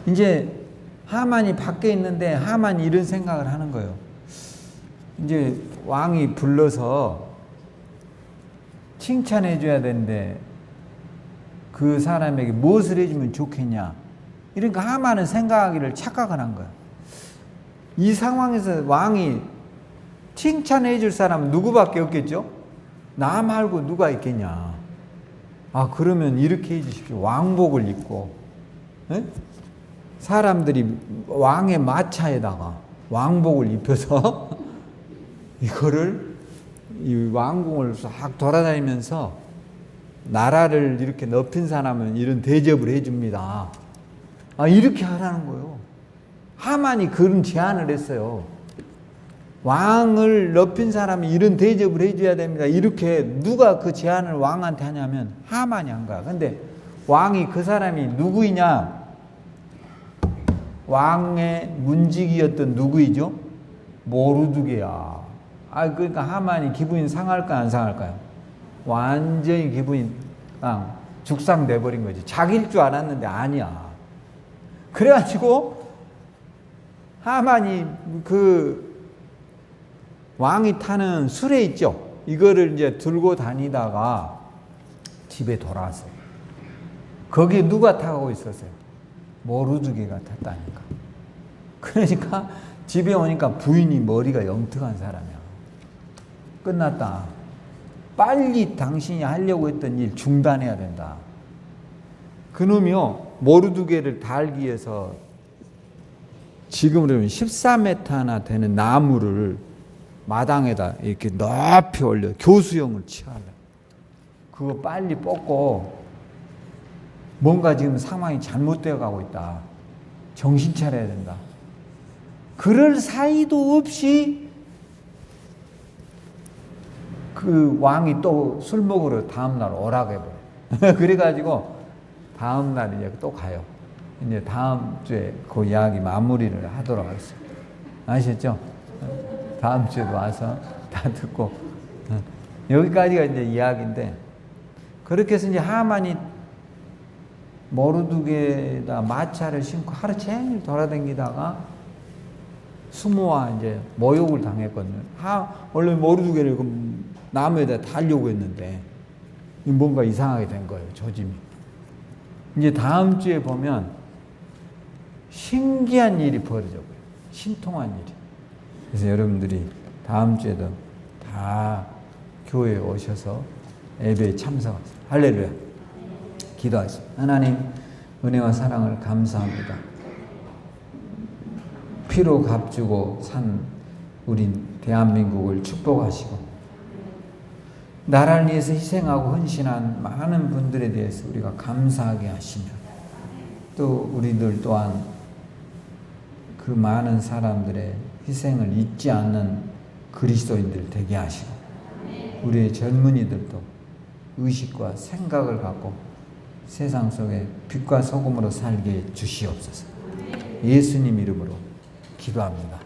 이제 하만이 밖에 있는데 하만이 이런 생각을 하는 거예요. 이제 왕이 불러서 칭찬해 줘야 되는데 그 사람에게 무엇을 해주면 좋겠냐. 그러니까 하만은 생각하기를 착각을 한 거야. 이 상황에서 왕이 칭찬해 줄 사람은 누구밖에 없겠죠? 나 말고 누가 있겠냐. 아 그러면 이렇게 해 주십시오. 왕복을 입고 에? 사람들이 왕의 마차에다가 왕복을 입혀서 이거를 이 왕궁을 싹 돌아다니면서 나라를 이렇게 넓힌 사람은 이런 대접을 해줍니다. 아 이렇게 하라는 거예요. 하만이 그런 제안을 했어요. 왕을 넓힌 사람이 이런 대접을 해줘야 됩니다. 이렇게 누가 그 제안을 왕한테 하냐면 하만이 한 거야. 근데 왕이 그 사람이 누구이냐? 왕의 문직이었던 누구이죠? 모르드게야. 아 그러니까 하만이 기분이 상할까요? 안 상할까요? 완전히 기분이 죽상돼 버린 거지. 자기일 줄 알았는데 아니야. 그래가지고 하만이 그 왕이 타는 수레 있죠. 이거를 이제 들고 다니다가 집에 돌아왔어요. 거기에 누가 타고 있었어요? 모르드게가 탔다니까. 그러니까 집에 오니까 부인이 머리가 영특한 사람이야. 끝났다. 빨리 당신이 하려고 했던 일 중단해야 된다. 그놈이요 모르드게를 달기 위해서 지금으로 14m나 되는 나무를 마당에다 이렇게 높이 올려 교수형을 취하려. 그거 빨리 뽑고 뭔가 지금 상황이 잘못되어 가고 있다. 정신 차려야 된다. 그럴 사이도 없이 그 왕이 또 술 먹으러 다음날 오라고 해버려. 그래가지고 다음날 이제 또 가요. 이제 다음 주에 그 이야기 마무리를 하도록 하겠습니다. 아셨죠? 다음 주에도 와서 다 듣고 여기까지가 이제 이야기인데 그렇게 해서 이제 하만이 모르드게에다 마차를 신고 하루 종일 돌아다니다가 수모와 이제 모욕을 당했거든요. 원래 모르드게를 나무에다 달려고 했는데 뭔가 이상하게 된 거예요. 조짐이. 이제 다음 주에 보면 신기한 일이 벌어져 버려요. 신통한 일이. 그래서 여러분들이 다음 주에도 다 교회에 오셔서 예배에 참석하세요. 할렐루야. 기도하십니다. 하나님, 은혜와 사랑을 감사합니다. 피로 값주고 산 우리 대한민국을 축복하시고 나라를 위해서 희생하고 헌신한 많은 분들에 대해서 우리가 감사하게 하시며 또 우리들 또한 그 많은 사람들의 희생을 잊지 않는 그리스도인들 되게 하시고 우리의 젊은이들도 의식과 생각을 갖고 세상 속에 빛과 소금으로 살게 주시옵소서. 예수님 이름으로 기도합니다.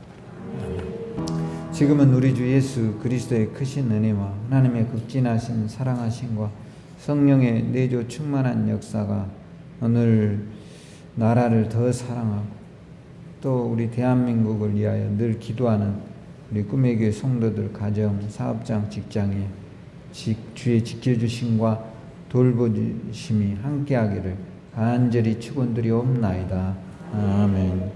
지금은 우리 주 예수 그리스도의 크신 은혜와 하나님의 극진하신 사랑하심과 성령의 내조 충만한 역사가 오늘 나라를 더 사랑하고 또 우리 대한민국을 위하여 늘 기도하는 우리 꿈의 교회 성도들 가정, 사업장, 직장에 주의 지켜주심과 돌보주심이 함께하기를 간절히 축원드리옵나이다. 아멘.